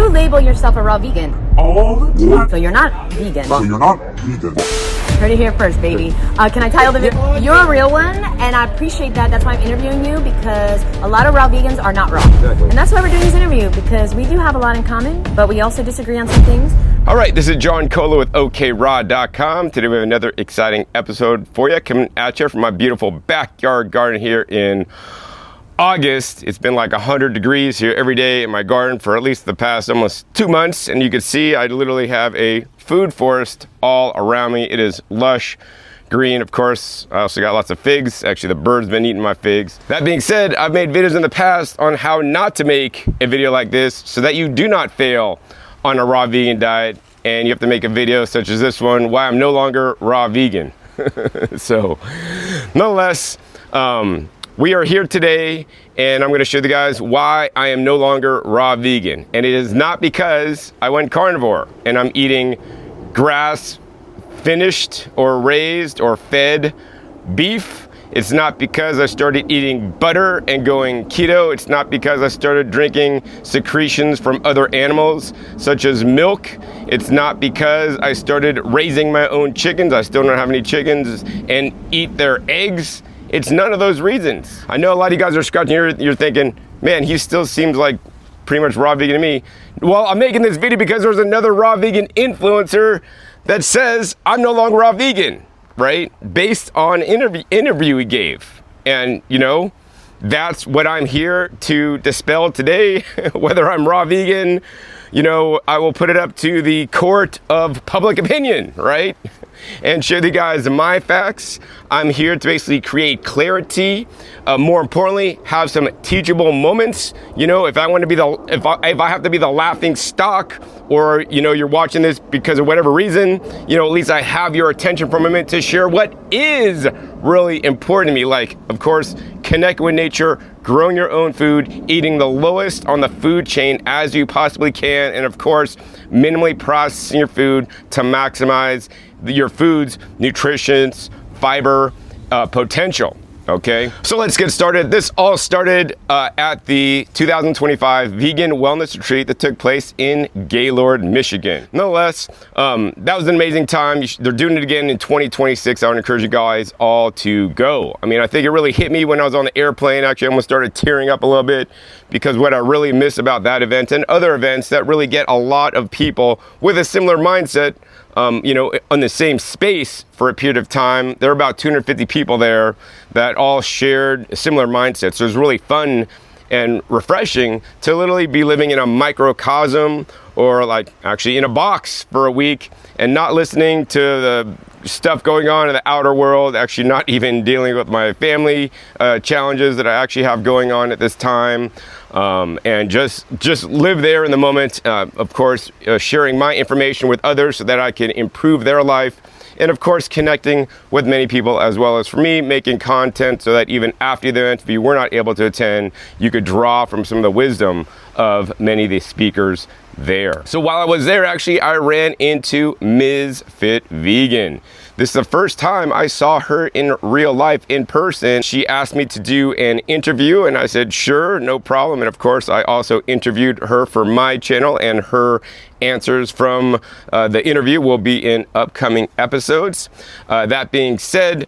you label yourself a raw vegan. All the time. So you're not vegan. So you're not vegan. Heard it here first, baby. Can I title the video? You're a real one, and I appreciate that. That's why I'm interviewing you, because a lot of raw vegans are not raw. Exactly. And that's why we're doing this interview, because we do have a lot in common, but we also disagree on some things. All right, this is John Cola with OKRaw.com. Today we have another exciting episode for you, coming at you from my beautiful backyard garden here in August. It's been like 100 degrees here every day in my garden for at least the past almost 2 months. And you can see I literally have a food forest all around me. It is lush green. Of course, I also got lots of figs. Actually, the bird's been eating my figs. That being said, I've made videos in the past on how not to make a video like this so that you do not fail on a raw vegan diet. And you have to make a video such as this one, why I'm no longer raw vegan. So, nonetheless, we are here today, and I'm gonna show you guys why I am no longer raw vegan. And it is not because I went carnivore and I'm eating grass finished or raised or fed beef. It's not because I started eating butter and going keto. It's not because I started drinking secretions from other animals, such as milk. It's not because I started raising my own chickens. I still don't have any chickens, and eat their eggs. It's none of those reasons. I know a lot of you guys are scratching you're thinking, man, he still seems like pretty much raw vegan to me. Well, I'm making this video because there's another raw vegan influencer that says I'm no longer raw vegan, right? Based on interview he gave. And you know, that's what I'm here to dispel today. Whether I'm raw vegan, you know, I will put it up to the court of public opinion, right? And show you guys my facts. I'm here to basically create clarity. More importantly, have some teachable moments. You know, if I want to be if I have to be the laughing stock, or you know, you're watching this because of whatever reason, you know, at least I have your attention for a moment to share what is really important to me. Like, of course, connect with nature, growing your own food, eating the lowest on the food chain as you possibly can, and of course, minimally processing your food to maximize your food's nutrition, fiber potential. Okay, so let's get started. This all started at the 2025 Vegan Wellness Retreat that took place in Gaylord, Michigan. Nonetheless, that was an amazing time. They're doing it again in 2026. I would encourage you guys all to go. I mean, I think it really hit me when I was on the airplane. Actually, I almost started tearing up a little bit, because what I really miss about that event and other events that really get a lot of people with a similar mindset, you know, on the same space for a period of time. There were about 250 people there that all shared a similar mindset. So it was really fun and refreshing to literally be living in a microcosm, or like actually in a box for a week, and not listening to the stuff going on in the outer world, actually not even dealing with my family challenges that I actually have going on at this time. And just live there in the moment, of course, sharing my information with others so that I can improve their life, and of course connecting with many people, as well as for me making content so that even after the event, if you were not able to attend, you could draw from some of the wisdom of many of the speakers there. So while I was there, actually, I ran into Ms. Fit Vegan. This is the first time I saw her in real life, in person. She asked me to do an interview, and I said, sure, no problem. And of course, I also interviewed her for my channel, and her answers from the interview will be in upcoming episodes. That being said,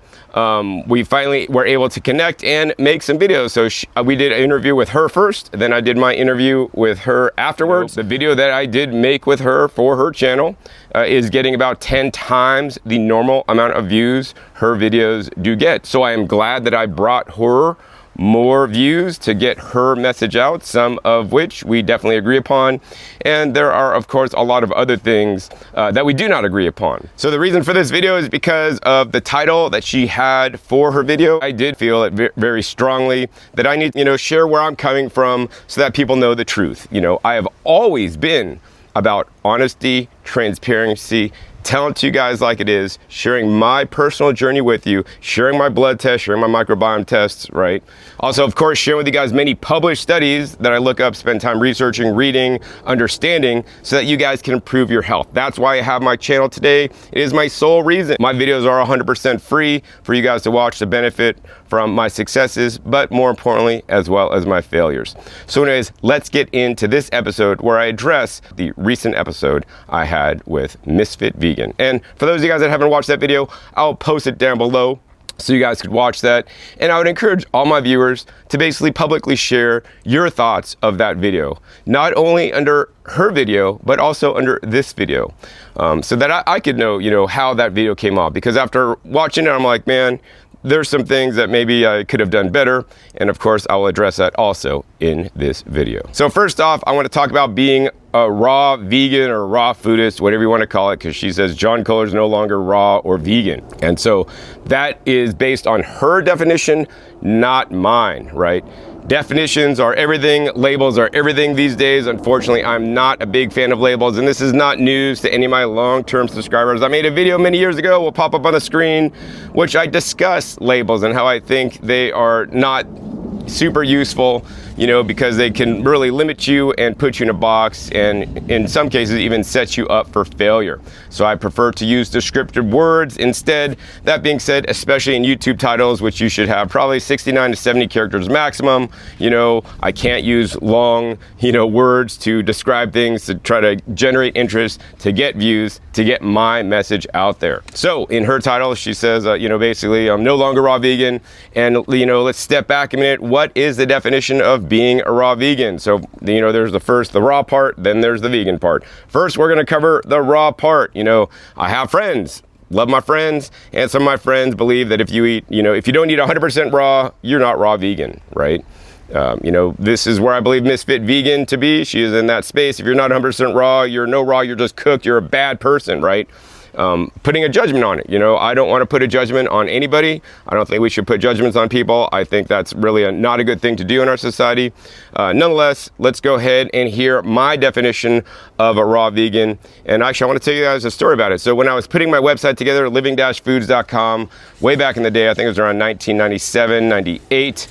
we finally were able to connect and make some videos. So we did an interview with her first, then I did my interview with her afterwards. The video that I did make with her for her channel is getting about 10 times the normal amount of views her videos do get. So I am glad that I brought her more views to get her message out, some of which we definitely agree upon. And there are, of course, a lot of other things that we do not agree upon. So the reason for this video is because of the title that she had for her video. I did feel it very strongly that I need, you know, share where I'm coming from so that people know the truth. You know, I have always been about honesty, transparency, telling it to you guys like it is, sharing my personal journey with you, sharing my blood tests, sharing my microbiome tests, right? Also, of course, sharing with you guys many published studies that I look up, spend time researching, reading, understanding, so that you guys can improve your health. That's why I have my channel today. It is my sole reason. My videos are 100% free for you guys to watch to benefit from my successes, but more importantly, as well as my failures. So anyways, let's get into this episode where I address the recent episode I had with Misfit Vegan. And for those of you guys that haven't watched that video, I'll post it down below so you guys could watch that. And I would encourage all my viewers to basically publicly share your thoughts of that video, not only under her video, but also under this video, so that I could know, how that video came off. Because after watching it, I'm like, man, there's some things that maybe I could have done better. And of course, I will address that also in this video. So first off, I want to talk about being a raw vegan or raw foodist, whatever you want to call it, because she says John Kohler is no longer raw or vegan. And so that is based on her definition, not mine, right? Definitions are everything, labels are everything these days. Unfortunately, I'm not a big fan of labels, and this is not news to any of my long-term subscribers. I made a video many years ago, will pop up on the screen, which I discuss labels and how I think they are not super useful, because they can really limit you and put you in a box, and in some cases even set you up for failure. So I prefer to use descriptive words instead. That being said, especially in YouTube titles, which you should have probably 69 to 70 characters maximum, I can't use long, words to describe things, to try to generate interest, to get views, to get my message out there. So in her title, she says, basically, I'm no longer raw vegan. And, let's step back a minute. What is the definition of being a raw vegan? So, there's the raw part, then there's the vegan part. First, we're going to cover the raw part. I have friends, love my friends, and some of my friends believe that if you eat, if you don't eat 100% raw, you're not raw vegan, right? This is where I believe Misfit Vegan to be. She is in that space. If you're not 100% raw, you're no raw, you're just cooked, you're a bad person, right? Putting a judgment on it. I don't want to put a judgment on anybody. I don't think we should put judgments on people. I think that's really not a good thing to do in our society. Nonetheless, let's go ahead and hear my definition of a raw vegan. And actually, I want to tell you guys a story about it. So when I was putting my website together, living-foods.com, way back in the day, I think it was around 1997, 98,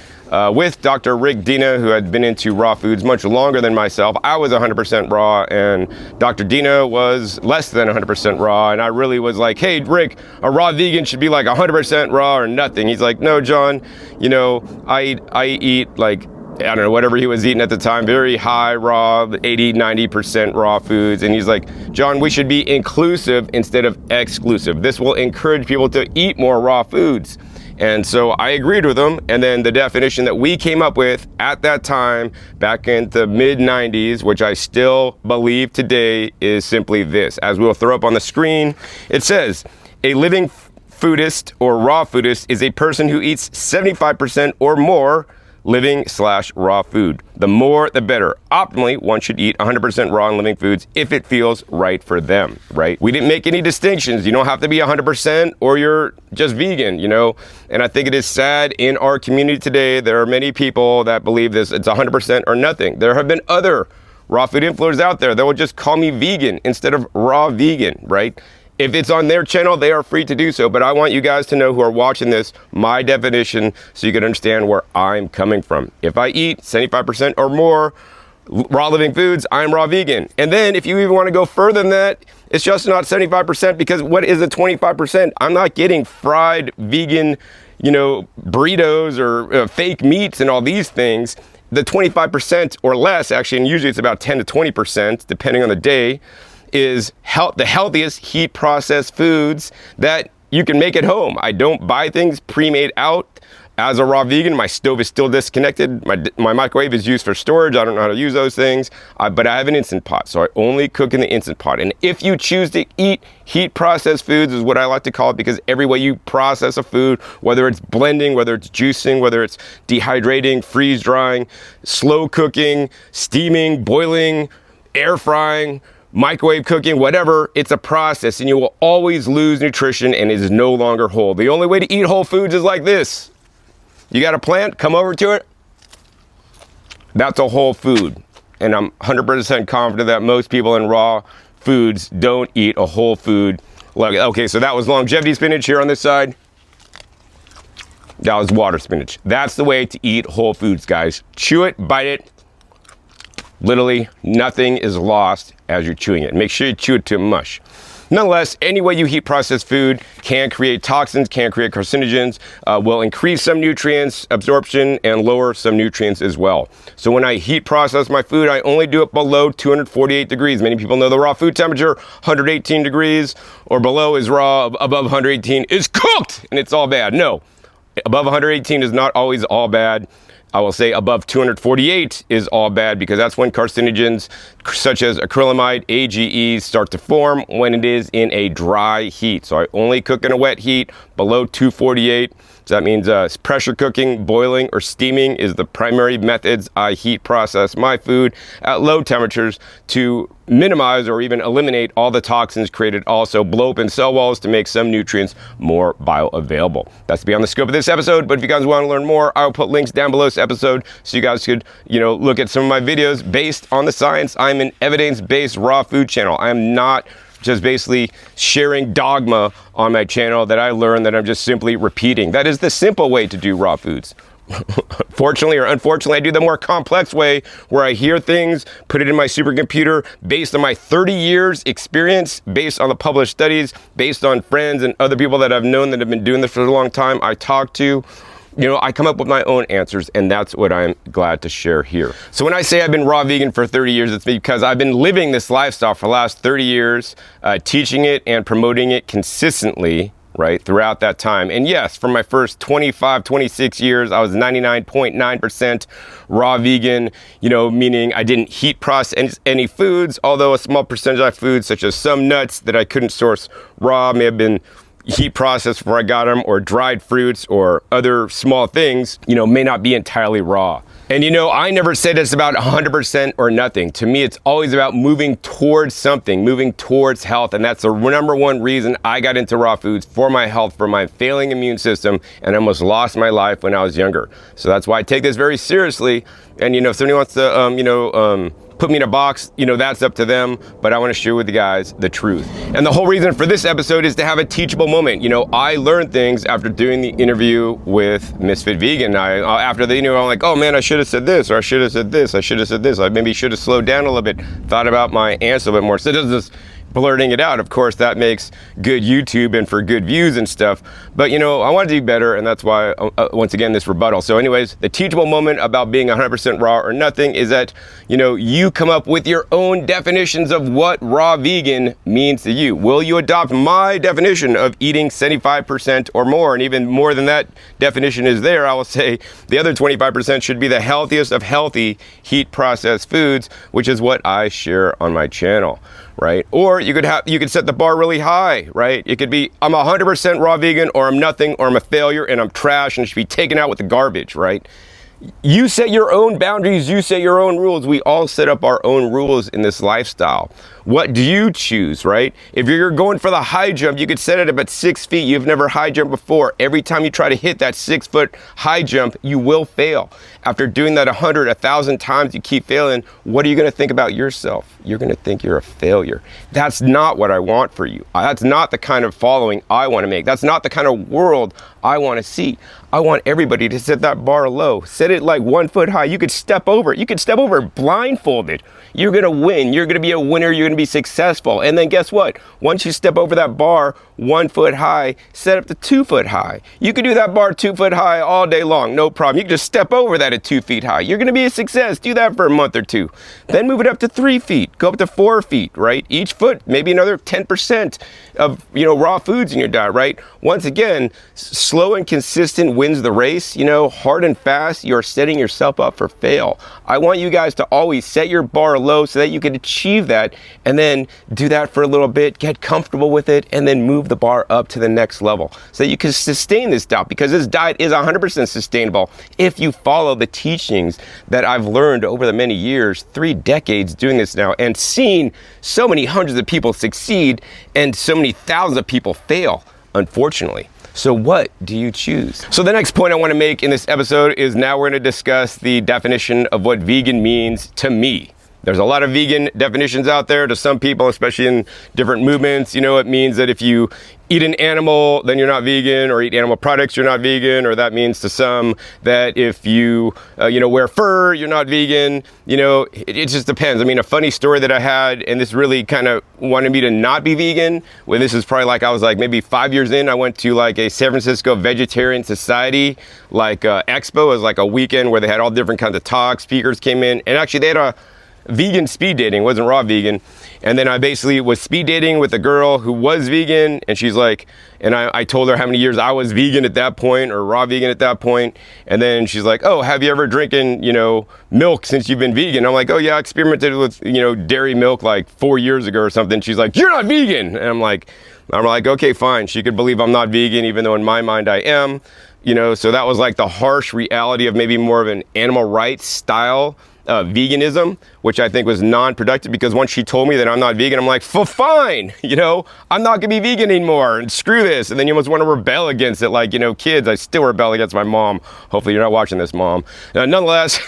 with Dr. Rick Dina, who had been into raw foods much longer than myself. I was 100% raw, and Dr. Dina was less than 100% raw. And I really was like, hey, Rick, a raw vegan should be like 100% raw or nothing. He's like, no, John, I eat like, I don't know, whatever he was eating at the time, very high raw, 80, 90% raw foods. And he's like, John, we should be inclusive instead of exclusive. This will encourage people to eat more raw foods. And so I agreed with him. And then the definition that we came up with at that time, back in the mid 90s, which I still believe today, is simply this. As we'll throw up on the screen, it says, a living foodist or raw foodist is a person who eats 75% or more living/raw food. The more, the better. Optimally, one should eat 100% raw and living foods if it feels right for them, right? We didn't make any distinctions. You don't have to be 100% or you're just vegan, And I think it is sad in our community today, there are many people that believe this, it's 100% or nothing. There have been other raw food influencers out there that will just call me vegan instead of raw vegan, right? If it's on their channel, they are free to do so. But I want you guys to know who are watching this, my definition, so you can understand where I'm coming from. If I eat 75% or more raw living foods, I'm raw vegan. And then if you even want to go further than that, it's just not 75%, because what is the 25%? I'm not getting fried vegan, burritos or fake meats and all these things. The 25% or less, actually, and usually it's about 10 to 20%, depending on the day, is the healthiest heat processed foods that you can make at home. I don't buy things pre-made out. As a raw vegan, my stove is still disconnected. My microwave is used for storage. I don't know how to use those things, but I have an Instant Pot, so I only cook in the Instant Pot. And if you choose to eat heat processed foods, is what I like to call it, because every way you process a food, whether it's blending, whether it's juicing, whether it's dehydrating, freeze drying, slow cooking, steaming, boiling, air frying, microwave cooking, whatever, it's a process, and you will always lose nutrition and it is no longer whole. The only way to eat whole foods is like this. You got a plant, come over to it. That's a whole food. And I'm 100% confident that most people in raw foods. Don't eat a whole food. Okay, so that was longevity spinach here on this side. That was water spinach. That's the way to eat whole foods, guys. Chew it, bite it. Literally, nothing is lost as you're chewing it. Make sure you chew it to mush. Nonetheless, any way you heat processed food can create toxins, can create carcinogens, will increase some nutrients absorption and lower some nutrients as well. So when I heat process my food, I only do it below 248 degrees. Many people know the raw food temperature, 118 degrees or below is raw, above 118 is cooked, and it's all bad. No, above 118 is not always all bad. I will say above 248 is all bad, because that's when carcinogens such as acrylamide, AGEs start to form when it is in a dry heat. So I only cook in a wet heat below 248. So that means pressure cooking, boiling, or steaming is the primary methods I heat process my food at low temperatures to minimize or even eliminate all the toxins created. Also blow open cell walls to make some nutrients more bioavailable. That's beyond the scope of this episode, but if you guys want to learn more, I'll put links down below this episode so you guys could, look at some of my videos based on the science. I'm an evidence-based raw food channel. I'm not just basically sharing dogma on my channel that I learned that I'm just simply repeating. That is the simple way to do raw foods. Fortunately or unfortunately, I do the more complex way, where I hear things, put it in my supercomputer based on my 30 years experience, based on the published studies, based on friends and other people that I've known that have been doing this for a long time. I talk to, I come up with my own answers, and that's what I'm glad to share here. So when I say I've been raw vegan for 30 years, it's because I've been living this lifestyle for the last 30 years, teaching it and promoting it consistently, right, throughout that time. And yes, for my first 25, 26 years, I was 99.9% raw vegan, meaning I didn't heat process any foods, although a small percentage of foods, such as some nuts that I couldn't source raw, may have been heat processed before I got them, or dried fruits or other small things, may not be entirely raw. And I never said it's about 100% or nothing. To me, it's always about moving towards something, moving towards health. And that's the number one reason I got into raw foods, for my health, for my failing immune system, and I almost lost my life when I was younger. So that's why I take this very seriously. And if somebody wants to, put me in a box, that's up to them, but I want to share with you guys the truth. And the whole reason for this episode is to have a teachable moment. I learned things after doing the interview with Misfit Vegan. After the interview, I'm like, oh man, I should have said this, or I should have said this, I should have said this. I maybe should have slowed down a little bit, thought about my answer a bit more. So it doesn't just blurting it out. Of course, that makes good YouTube and for good views and stuff. But I want to do better, and that's why, once again, this rebuttal. So anyways, the teachable moment about being 100% raw or nothing is that, you come up with your own definitions of what raw vegan means to you. Will you adopt my definition of eating 75% or more? And even more than that definition is there, I will say the other 25% should be the healthiest of healthy heat processed foods, which is what I share on my channel. Right? Or you could set the bar really high, right? It could be, I'm 100% raw vegan, or I'm nothing, or I'm a failure and I'm trash and it should be taken out with the garbage, right? You set your own boundaries, you set your own rules. We all set up our own rules in this lifestyle. What do you choose, right? If you're going for the high jump, you could set it up at 6 feet. You've never high jumped before. Every time you try to hit that 6 foot high jump, you will fail. After doing that 100, 1,000 times, you keep failing. What are you going to think about yourself? You're going to think you're a failure. That's not what I want for you. That's not the kind of following I want to make. That's not the kind of world I want to see. I want everybody to set that bar low. Set it like 1 foot high. You could step over it. You could step over it blindfolded. You're going to win. You're going to be a winner. You're going to be successful. And then guess what? Once you step over that bar 1 foot high, set up to 2 foot high. You can do that bar 2 foot high all day long. No problem. You can just step over that at 2 feet high. You're going to be a success. Do that for a month or two. Then move it up to 3 feet. Go up to 4 feet, right? Each foot, maybe another 10% of, raw foods in your diet, right? Once again, slow and consistent wins the race. Hard and fast, you're setting yourself up for fail. I want you guys to always set your bar low so that you can achieve that, and then do that for a little bit, get comfortable with it, and then move the bar up to the next level so that you can sustain this diet, because this diet is 100% sustainable if you follow the teachings that I've learned over the many years, 3 decades doing this now, and seen so many hundreds of people succeed and so many thousands of people fail, unfortunately. So what do you choose? So the next point I want to make in this episode is now we're going to discuss the definition of what vegan means to me. There's a lot of vegan definitions out there. To some people, especially in different movements, you know, it means that if you eat an animal, then you're not vegan, or eat animal products, you're not vegan, or that means to some that if you, wear fur, you're not vegan. You know, it just depends. I mean, a funny story that I had, and this really kind of wanted me to not be vegan, when this is probably like, I was like maybe 5 years in, I went to like a San Francisco Vegetarian Society, like expo. It was like a weekend where they had all different kinds of talks, speakers came in, and actually they had a vegan speed dating, wasn't raw vegan. And then I basically was speed dating with a girl who was vegan, and she's like, and I told her how many years I was vegan at that point, or raw vegan at that point. And then she's like, oh, have you ever drinking, milk since you've been vegan? I'm like, oh yeah, I experimented with, dairy milk like 4 years ago or something. She's like, you're not vegan. And I'm like, okay, fine. She could believe I'm not vegan, even though in my mind I am, so that was like the harsh reality of maybe more of an animal rights style veganism, which I think was non-productive, because once she told me that I'm not vegan, I'm like, fine, I'm not gonna be vegan anymore, and screw this. And then you almost want to rebel against it, like, kids, I still rebel against my mom. Hopefully you're not watching this, Mom. Nonetheless,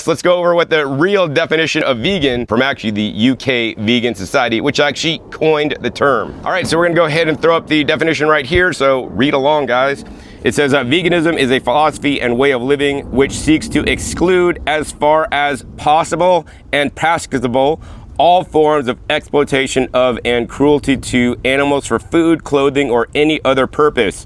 let's go over what the real definition of vegan from actually the UK Vegan Society, which actually coined the term. All right, so we're gonna go ahead and throw up the definition right here, so read along, guys. It says veganism is a philosophy and way of living which seeks to exclude, as far as possible and practicable, all forms of exploitation of and cruelty to animals for food, clothing, or any other purpose,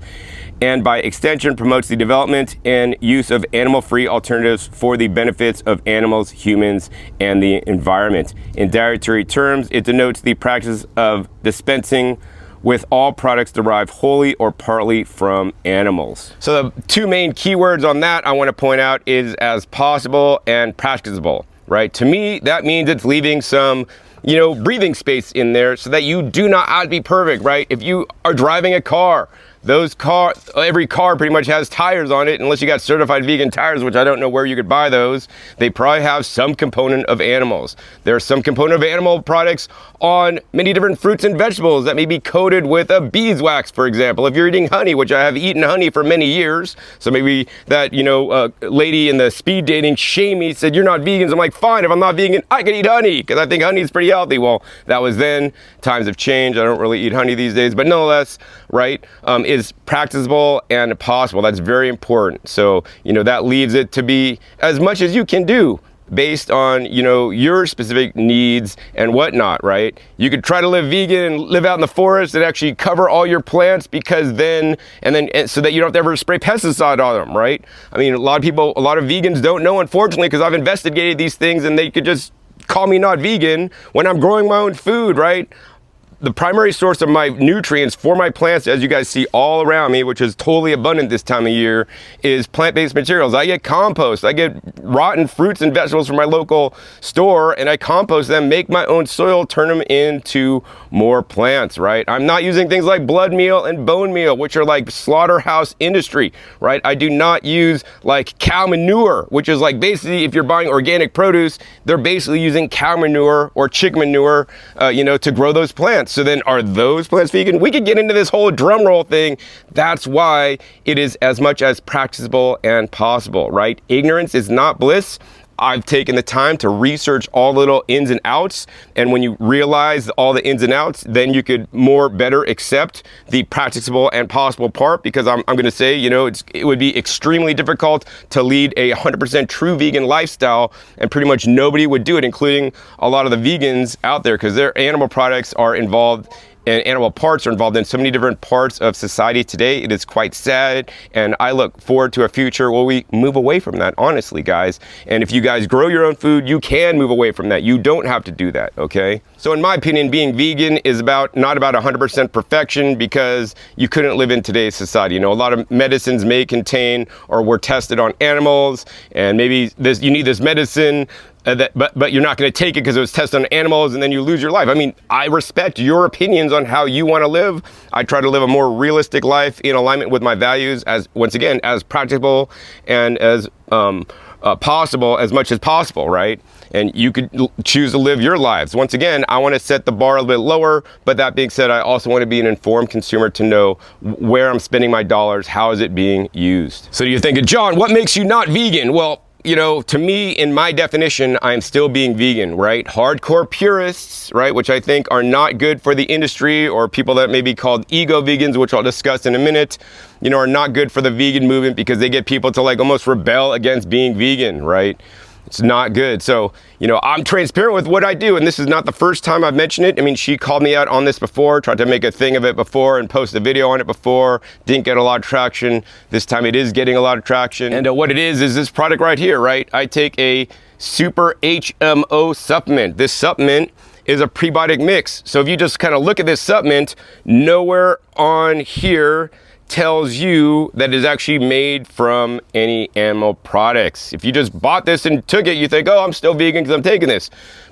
and by extension promotes the development and use of animal-free alternatives for the benefits of animals, humans, and the environment. In dietary terms, it denotes the practice of dispensing with all products derived wholly or partly from animals. So the two main keywords on that I want to point out is as possible and practicable, right? To me, that means it's leaving some, breathing space in there so that you do not have to be perfect, right? If you are driving a car, every car pretty much has tires on it, unless you got certified vegan tires, which I don't know where you could buy those. They probably have some component of animals. There's some component of animal products on many different fruits and vegetables that may be coated with a beeswax, for example. If you're eating honey, which I have eaten honey for many years, so maybe that, lady in the speed dating shamed me, said, you're not vegans. I'm like, fine, if I'm not vegan, I can eat honey, because I think honey is pretty healthy. Well, that was then. Times have changed. I don't really eat honey these days, but nonetheless, right, is practicable and possible. That's very important. So, that leaves it to be as much as you can do based on, your specific needs and whatnot, right? You could try to live vegan and live out in the forest and actually cover all your plants, because so that you don't have to ever spray pesticide on them, right? I mean, a lot of vegans don't know, unfortunately, because I've investigated these things and they could just call me not vegan when I'm growing my own food, right? The primary source of my nutrients for my plants, as you guys see all around me, which is totally abundant this time of year, is plant-based materials. I get compost. I get rotten fruits and vegetables from my local store, and I compost them, make my own soil, turn them into more plants, right? I'm not using things like blood meal and bone meal, which are like slaughterhouse industry, right? I do not use like cow manure, which is like basically, if you're buying organic produce, they're basically using cow manure or chicken manure, to grow those plants. So then, are those plants vegan? We could get into this whole drum roll thing. That's why it is as much as practicable and possible, right? Ignorance is not bliss. I've taken the time to research all the little ins and outs, and when you realize all the ins and outs, then you could better accept the practicable and possible part, because I'm going to say, it would be extremely difficult to lead a 100% true vegan lifestyle, and pretty much nobody would do it, including a lot of the vegans out there, because their animal products are involved and animal parts are involved in so many different parts of society today. It is quite sad, and I look forward to a future where we move away from that, honestly, guys. And if you guys grow your own food, you can move away from that. You don't have to do that, okay? So in my opinion, being vegan is not about 100% perfection, because you couldn't live in today's society. A lot of medicines may contain or were tested on animals, and maybe you need this medicine, but you're not going to take it because it was tested on animals, and then you lose your life. I mean, I respect your opinions on how you want to live. I try to live a more realistic life in alignment with my values, as practical and as possible, as much as possible, right? And you could choose to live your lives. Once again, I want to set the bar a little bit lower, but that being said, I also want to be an informed consumer to know where I'm spending my dollars, how is it being used. So you're thinking, John, what makes you not vegan? Well, to me, in my definition, I'm still being vegan, right? Hardcore purists, right, which I think are not good for the industry, or people that may be called ego vegans, which I'll discuss in a minute, are not good for the vegan movement because they get people to like almost rebel against being vegan, right? It's not good. So, I'm transparent with what I do, and this is not the first time I've mentioned it. I mean, she called me out on this before, tried to make a thing of it before and post a video on it before, didn't get a lot of traction. This time it is getting a lot of traction. And what it is this product right here, right? I take a super HMO supplement. This supplement is a prebiotic mix. So if you just kind of look at this supplement, nowhere on here tells you that it's actually made from any animal products. If you just bought this and took it, you think, oh, I'm still vegan because I'm taking this.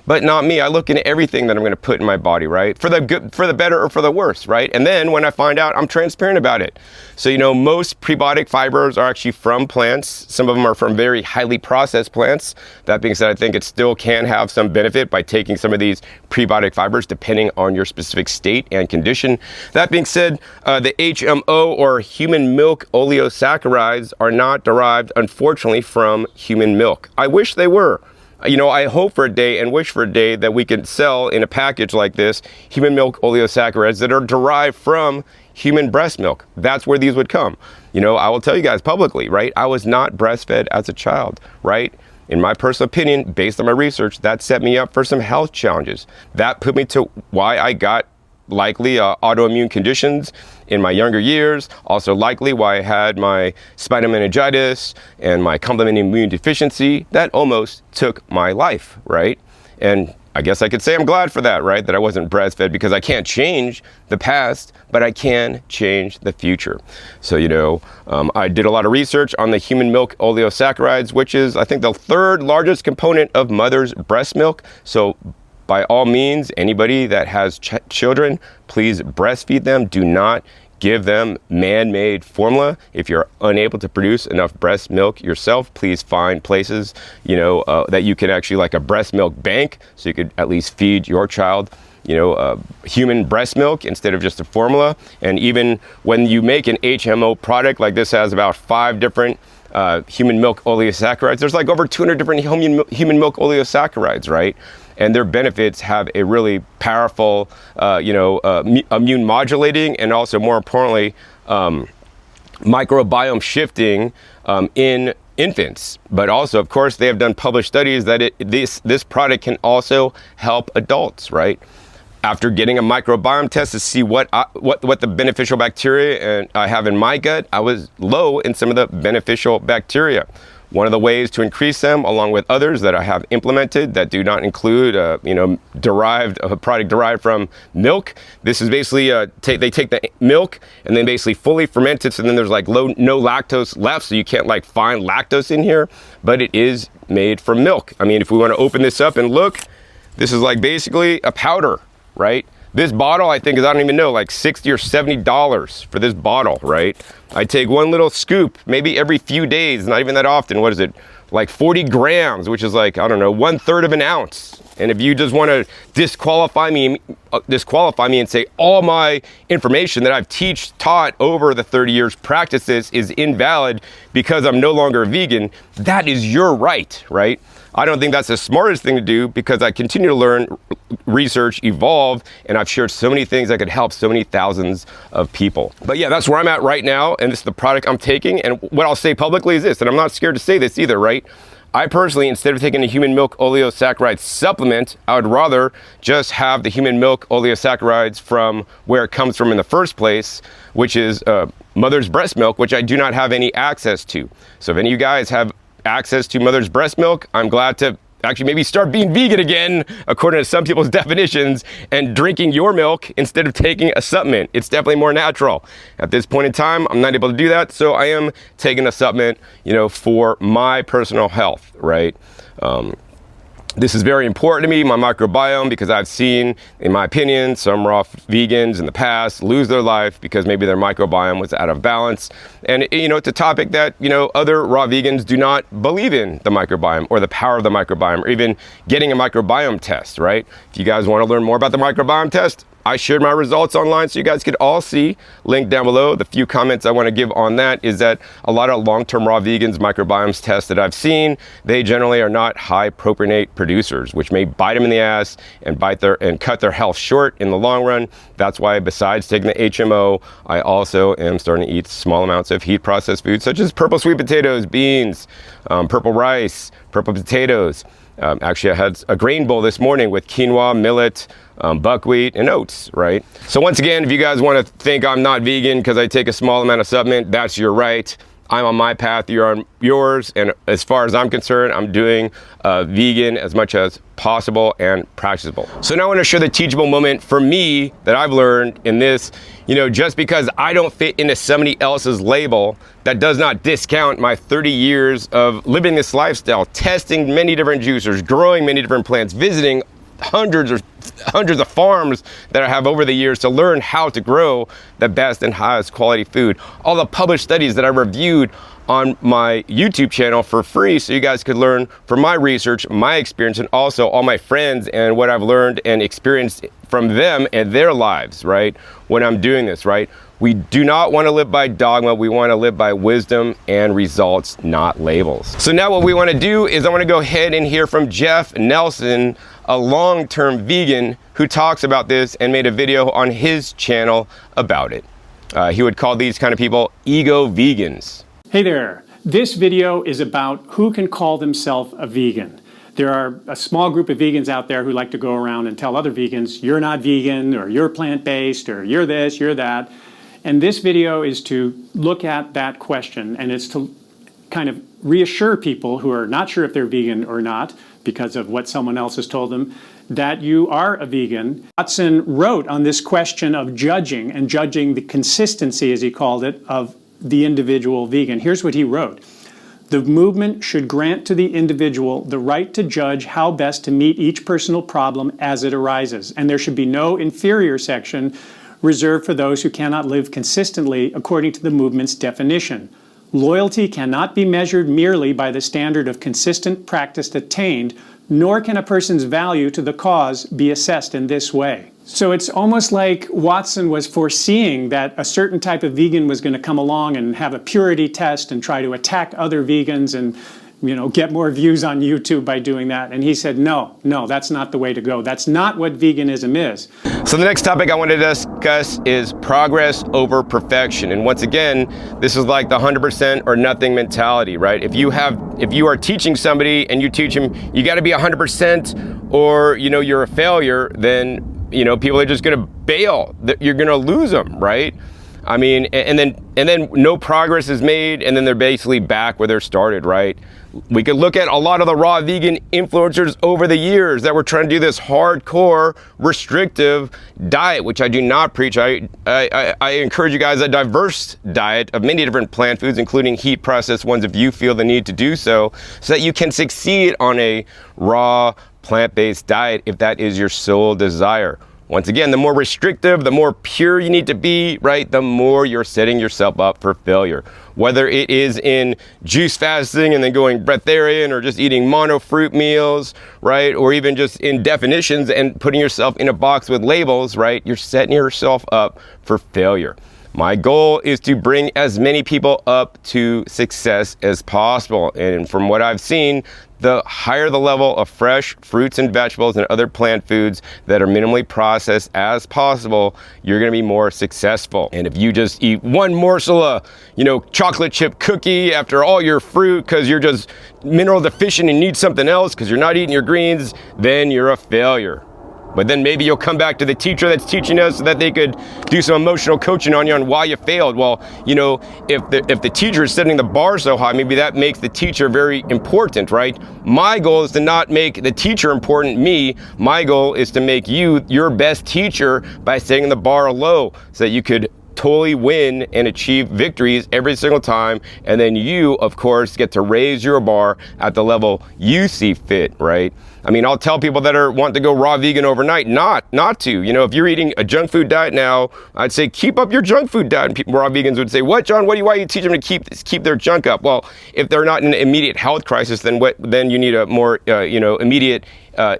But not me. I look into everything that I'm going to put in my body, right? For the good, for the better, or for the worse, right? And then when I find out, I'm transparent about it. So, most prebiotic fibers are actually from plants. Some of them are from very highly processed plants. That being said, I think it still can have some benefit by taking some of these prebiotic fibers depending on your specific state and condition. That being said, the HMO or human milk oligosaccharides are not derived, unfortunately, from human milk. I wish they were. I hope for a day and wish for a day that we could sell in a package like this human milk oligosaccharides that are derived from human breast milk. That's where these would come. I will tell you guys publicly, right? I was not breastfed as a child, right? In my personal opinion, based on my research, that set me up for some health challenges. That put me to why I got likely autoimmune conditions in my younger years, also likely why I had my spinal meningitis and my complement immune deficiency that almost took my life, right? And I guess I could say I'm glad for that, right? That I wasn't breastfed, because I can't change the past, but I can change the future. So, I did a lot of research on the human milk oligosaccharides, which is, I think, the third largest component of mother's breast milk. So by all means, anybody that has children, please breastfeed them. Do not give them man-made formula. If you're unable to produce enough breast milk yourself, please find places, that you can actually, like a breast milk bank, so you could at least feed your child, human breast milk instead of just a formula. And even when you make an HMO product, like this has about 5 different human milk oligosaccharides, there's like over 200 different human milk oligosaccharides, right? And their benefits have a really powerful, immune modulating, and also, more importantly, microbiome shifting in infants. But also, of course, they have done published studies that this product can also help adults, right? After getting a microbiome test to see what the beneficial bacteria I have in my gut, I was low in some of the beneficial bacteria. One of the ways to increase them, along with others that I have implemented that do not include, a product derived from milk. This is basically, they take the milk and then basically fully ferment it, so then there's like no lactose left, so you can't like find lactose in here, but it is made from milk. I mean, if we want to open this up and look, this is like basically a powder, right? This bottle, I think, is, I don't even know, like $60 or $70 for this bottle, right? I take one little scoop, maybe every few days, not even that often. What is it? Like 40 grams, which is like, I don't know, 1/3 of an ounce. And if you just want to disqualify me and say all my information that I've taught over the 30 years practices is invalid because I'm no longer a vegan, that is your right, right? I don't think that's the smartest thing to do, because I continue to learn, research, evolve, and I've shared so many things that could help so many thousands of people. But yeah, that's where I'm at right now, and this is the product I'm taking. And what I'll say publicly is this, and I'm not scared to say this either, right? I personally, instead of taking a human milk oleosaccharide supplement, I would rather just have the human milk oleosaccharides from where it comes from in the first place, which is mother's breast milk, which I do not have any access to. So if any of you guys have access to mother's breast milk, I'm glad to actually maybe start being vegan again, according to some people's definitions, and drinking your milk instead of taking a supplement. It's definitely more natural. At this point in time, I'm not able to do that, so I am taking a supplement, for my personal health, right? This is very important to me, my microbiome, because I've seen, in my opinion, some raw vegans in the past lose their life because maybe their microbiome was out of balance. And, it's a topic that, other raw vegans do not believe in the microbiome or the power of the microbiome, or even getting a microbiome test, right? If you guys want to learn more about the microbiome test, I shared my results online so you guys could all see. Link down below. The few comments I want to give on that is that a lot of long-term raw vegans microbiomes tests that I've seen, they generally are not high propionate producers, which may bite them in the ass and cut their health short in the long run. That's why, besides taking the HMO, I also am starting to eat small amounts of heat processed foods such as purple sweet potatoes, beans, purple rice, purple potatoes. Actually, I had a grain bowl this morning with quinoa, millet, buckwheat, and oats, right? So once again, if you guys want to think I'm not vegan because I take a small amount of supplement, that's your right. I'm on my path, you're on yours, and as far as I'm concerned, I'm doing vegan as much as possible and practicable. So now I want to share the teachable moment for me that I've learned in this. Just because I don't fit into somebody else's label, that does not discount my 30 years of living this lifestyle, testing many different juicers, growing many different plants, visiting hundreds of farms that I have over the years to learn how to grow the best and highest quality food. All the published studies that I reviewed on my YouTube channel for free so you guys could learn from my research, my experience, and also all my friends and what I've learned and experienced from them and their lives, right? When I'm doing this, right? We do not want to live by dogma. We want to live by wisdom and results, not labels. So now what we want to do is I want to go ahead and hear from Jeff Nelson, a long-term vegan who talks about this and made a video on his channel about it. He would call these kind of people ego vegans. Hey there. This video is about who can call themselves a vegan. There are a small group of vegans out there who like to go around and tell other vegans, you're not vegan, or you're plant-based, or you're this, you're that. And this video is to look at that question, and it's to kind of reassure people who are not sure if they're vegan or not because of what someone else has told them, that you are a vegan. Watson wrote on this question of judging, and judging the consistency, as he called it, of the individual vegan. Here's what he wrote. The movement should grant to the individual the right to judge how best to meet each personal problem as it arises, and there should be no inferior section reserved for those who cannot live consistently according to the movement's definition. Loyalty cannot be measured merely by the standard of consistent practice attained, nor can a person's value to the cause be assessed in this way. So it's almost like Watson was foreseeing that a certain type of vegan was going to come along and have a purity test and try to attack other vegans and, get more views on YouTube by doing that. And he said, no, that's not the way to go. That's not what veganism is. So the next topic I want to discuss is progress over perfection. And once again, this is like the 100% or nothing mentality, right? If you are teaching somebody and you teach them, you got to be 100% or, you're a failure, then, people are just going to bail. You're going to lose them, right? I mean, and then no progress is made, and then they're basically back where they started, right? We could look at a lot of the raw vegan influencers over the years that were trying to do this hardcore restrictive diet, which I do not preach. I encourage you guys a diverse diet of many different plant foods, including heat processed ones if you feel the need to do so that you can succeed on a raw plant-based diet if that is your sole desire. Once again, the more restrictive, the more pure you need to be, right? The more you're setting yourself up for failure. Whether it is in juice fasting and then going breatharian or just eating mono fruit meals, right? Or even just in definitions and putting yourself in a box with labels, right? You're setting yourself up for failure. My goal is to bring as many people up to success as possible. And from what I've seen, the higher the level of fresh fruits and vegetables and other plant foods that are minimally processed as possible, you're gonna be more successful. And if you just eat one morsel of, chocolate chip cookie after all your fruit because you're just mineral deficient and need something else because you're not eating your greens, then you're a failure. But then maybe you'll come back to the teacher that's teaching us so that they could do some emotional coaching on you on why you failed. Well, if the teacher is setting the bar so high, maybe that makes the teacher very important, right? My goal is to not make the teacher important, me. My goal is to make you your best teacher by setting the bar low so that you could totally win and achieve victories every single time. And then you, of course, get to raise your bar at the level you see fit, right? I mean, I'll tell people that want to go raw vegan overnight, not to. If you're eating a junk food diet now, I'd say keep up your junk food diet. And raw vegans would say, what, John? Why you teach them to keep their junk up? Well, if they're not in an immediate health crisis, then you need a more immediate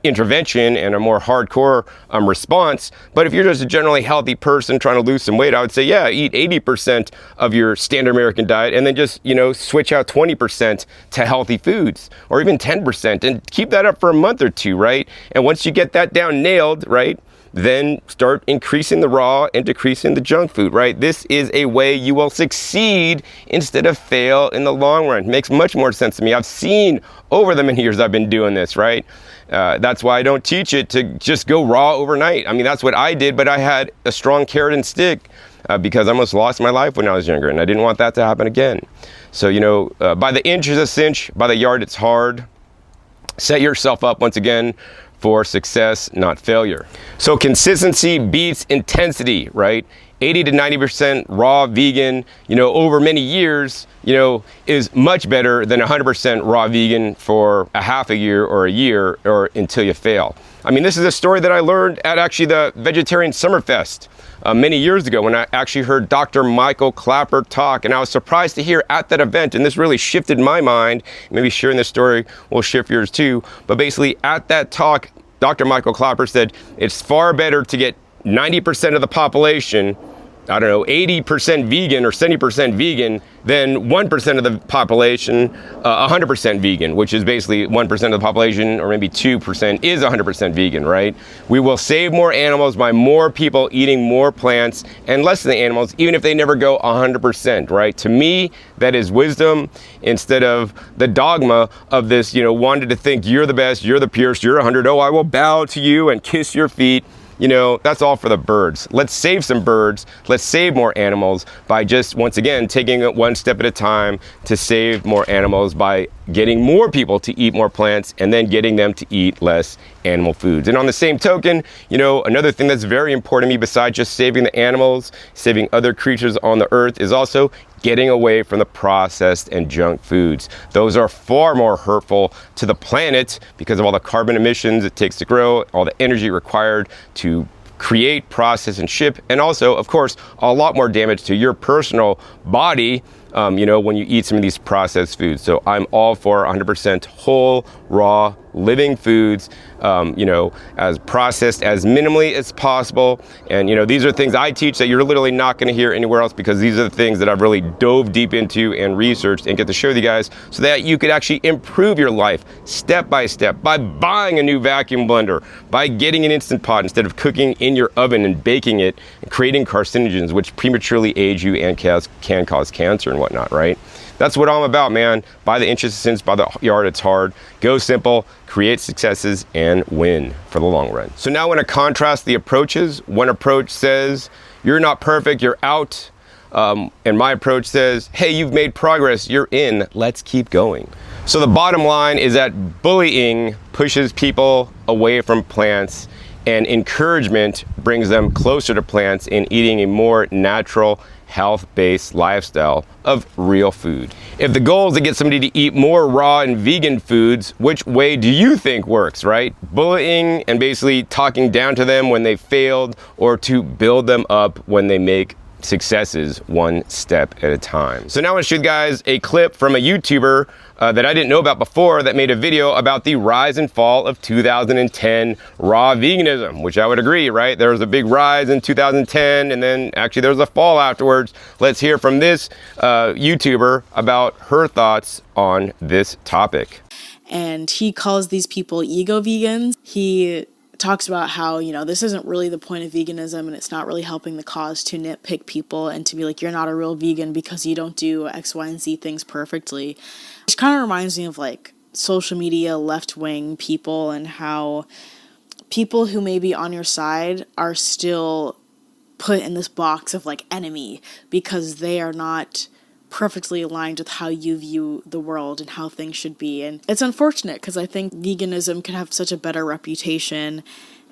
intervention and a more hardcore response. But if you're just a generally healthy person trying to lose some weight, I would say, yeah, eat 80% of your standard American diet and then just, switch out 20% to healthy foods, or even 10%, and keep that up for a month or two, right? And once you get that down nailed, right, then start increasing the raw and decreasing the junk food, right? This is a way you will succeed instead of fail in the long run. It makes much more sense to me. I've seen over the many years I've been doing this, right? That's why I don't teach it to just go raw overnight. I mean, that's what I did, but I had a strong carrot and stick because I almost lost my life when I was younger, and I didn't want that to happen again. So, by the inch is a cinch, by the yard it's hard. Set yourself up once again for success, not failure. So consistency beats intensity, right? 80 to 90% raw vegan, over many years, is much better than 100% raw vegan for a half a year or a year or until you fail. I mean, this is a story that I learned at actually the Vegetarian Summerfest many years ago when I actually heard Dr. Michael Clapper talk, and I was surprised to hear at that event, and this really shifted my mind. Maybe sharing this story will shift yours too, but basically at that talk, Dr. Michael Clapper said it's far better to get 90% of the population, 80% vegan or 70% vegan, than 1% of the population 100% vegan, which is basically 1% of the population, or maybe 2% is 100% vegan, right? We will save more animals by more people eating more plants and less of the animals, even if they never go 100%, right? To me, that is wisdom instead of the dogma of this, wanted to think you're the best, you're the purest, you're 100, I will bow to you and kiss your feet. That's all for the birds. Let's save some birds. Let's save more animals by just, once again, taking it one step at a time to save more animals by getting more people to eat more plants and then getting them to eat less animal foods. And on the same token, another thing that's very important to me besides just saving the animals, saving other creatures on the earth, is also getting away from the processed and junk foods. Those are far more hurtful to the planet because of all the carbon emissions it takes to grow, all the energy required to create, process, and ship, and also, of course, a lot more damage to your personal body when you eat some of these processed foods. So I'm all for 100% whole, raw, living foods, as processed as minimally as possible. And, these are things I teach that you're literally not going to hear anywhere else, because these are the things that I've really dove deep into and researched and get to show you guys so that you could actually improve your life step by step by buying a new vacuum blender, by getting an Instant Pot instead of cooking in your oven and baking it and creating carcinogens, which prematurely age you and can cause cancer and whatnot, right? That's what I'm about, man. By the inches, since by the yard, it's hard. Go simple, create successes, and win for the long run. So now I want to contrast the approaches. One approach says, you're not perfect, you're out. And my approach says, hey, you've made progress, you're in, let's keep going. So the bottom line is that bullying pushes people away from plants, and encouragement brings them closer to plants in eating a more natural, health-based lifestyle of real food. If the goal is to get somebody to eat more raw and vegan foods, which way do you think works, right? Bullying and basically talking down to them when they failed, or to build them up when they make successes one step at a time. So now I want to show you guys a clip from a YouTuber that I didn't know about before, that made a video about the rise and fall of 2010 raw veganism, which I would agree, right? There was a big rise in 2010, and then actually there was a fall afterwards. Let's hear from this YouTuber about her thoughts on this topic. And he calls these people ego vegans. He talks about how, this isn't really the point of veganism, and it's not really helping the cause to nitpick people and to be like, you're not a real vegan because you don't do X, Y, and Z things perfectly. Which kind of reminds me of like social media left-wing people, and how people who may be on your side are still put in this box of like enemy because they are not perfectly aligned with how you view the world and how things should be. And it's unfortunate because I think veganism could have such a better reputation,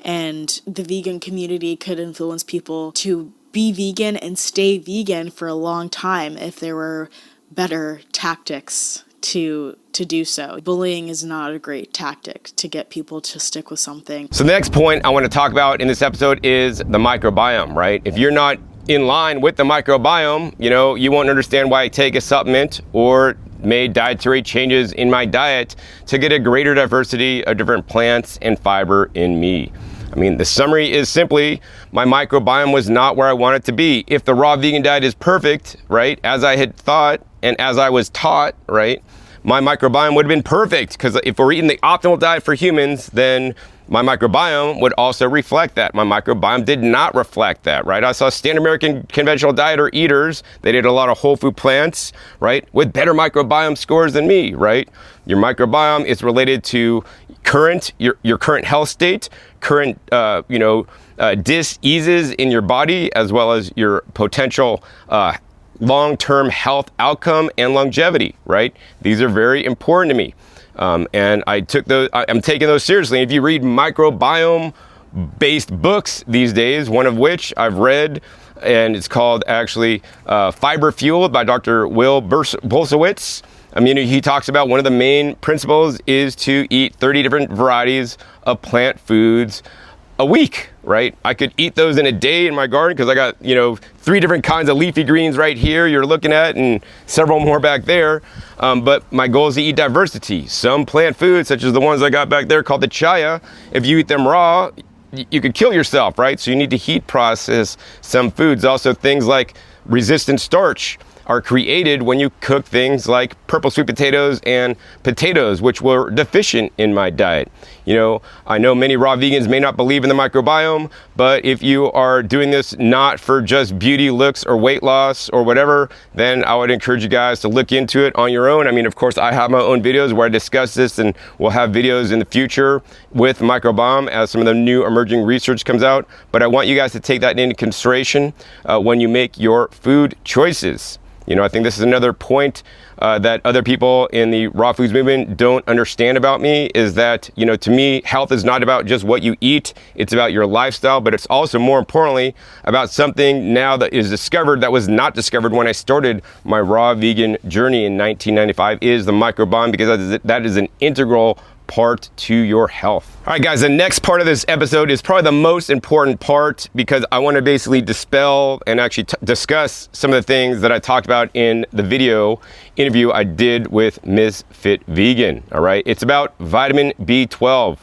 and the vegan community could influence people to be vegan and stay vegan for a long time if there were better tactics to do so. Bullying is not a great tactic to get people to stick with something. So the next point I want to talk about in this episode is the microbiome, right? If you're not in line with the microbiome, you won't understand why I take a supplement or made dietary changes in my diet to get a greater diversity of different plants and fiber in me. I mean, the summary is simply, my microbiome was not where I want it to be. If the raw vegan diet is perfect, right, as I had thought and as I was taught, right, my microbiome would have been perfect, because if we're eating the optimal diet for humans, then my microbiome would also reflect that. My microbiome did not reflect that, right? I saw standard American conventional diet or eaters, they ate a lot of whole food plants, right, with better microbiome scores than me, right? Your microbiome is related to your current health state, current dis-eases in your body, as well as your potential long-term health outcome and longevity, right? These are very important to me. And I'm taking those seriously. If you read microbiome-based books these days, one of which I've read, and it's called actually Fiber Fueled by Dr. Will Bolsowitz. I mean, he talks about one of the main principles is to eat 30 different varieties of plant foods a week, right? I could eat those in a day in my garden because I got, 3 different kinds of leafy greens right here you're looking at, and several more back there. But my goal is to eat diversity. Some plant foods, such as the ones I got back there called the chaya, if you eat them raw, you could kill yourself, right? So you need to heat process some foods. Also, things like resistant starch are created when you cook things like purple sweet potatoes and potatoes, which were deficient in my diet. I know many raw vegans may not believe in the microbiome, but if you are doing this not for just beauty, looks, or weight loss or whatever, then I would encourage you guys to look into it on your own. I mean, of course, I have my own videos where I discuss this, and we'll have videos in the future with microbiome as some of the new emerging research comes out. But I want you guys to take that into consideration when you make your food choices. I think this is another point that other people in the raw foods movement don't understand about me, is that, to me, health is not about just what you eat. It's about your lifestyle, but it's also, more importantly, about something now that is discovered that was not discovered when I started my raw vegan journey in 1995, is the microbiome, because that is an integral part to your health. All right, guys, the next part of this episode is probably the most important part, because I want to basically dispel and actually discuss some of the things that I talked about in the video interview I did with Misfit Vegan. All right, it's about vitamin B12.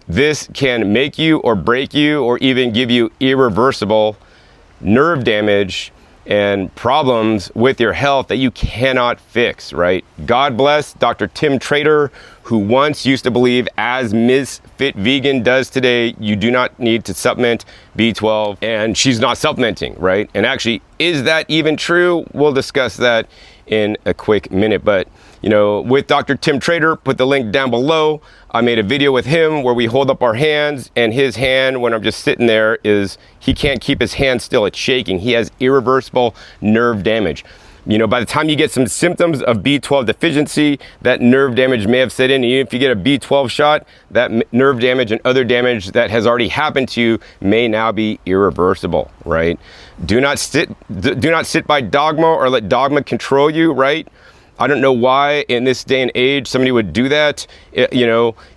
This can make you or break you, or even give you irreversible nerve damage and problems with your health that you cannot fix, right? God bless Dr. Tim Trader, who once used to believe, as Misfit Vegan does today, you do not need to supplement B12, and she's not supplementing, right? And actually, is that even true? We'll discuss that in a quick minute. But with Dr. Tim Trader, put the link down below. I made a video with him where we hold up our hands, and his hand, when I'm just sitting there, he can't keep his hand still. It's shaking. He has irreversible nerve damage. By the time you get some symptoms of B12 deficiency, that nerve damage may have set in. Even if you get a B12 shot, that nerve damage and other damage that has already happened to you may now be irreversible, right? Do not sit by dogma, or let dogma control you, right? I don't know why in this day and age somebody would do that.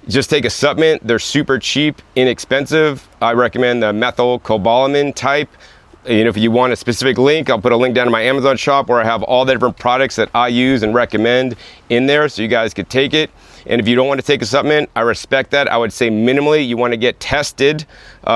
Just take a supplement. They're super cheap, inexpensive. I recommend the methylcobalamin type. If you want a specific link, I'll put a link down to my Amazon shop where I have all the different products that I use and recommend in there, so you guys could take it. And if you don't want to take a supplement, I respect that. I would say minimally you want to get tested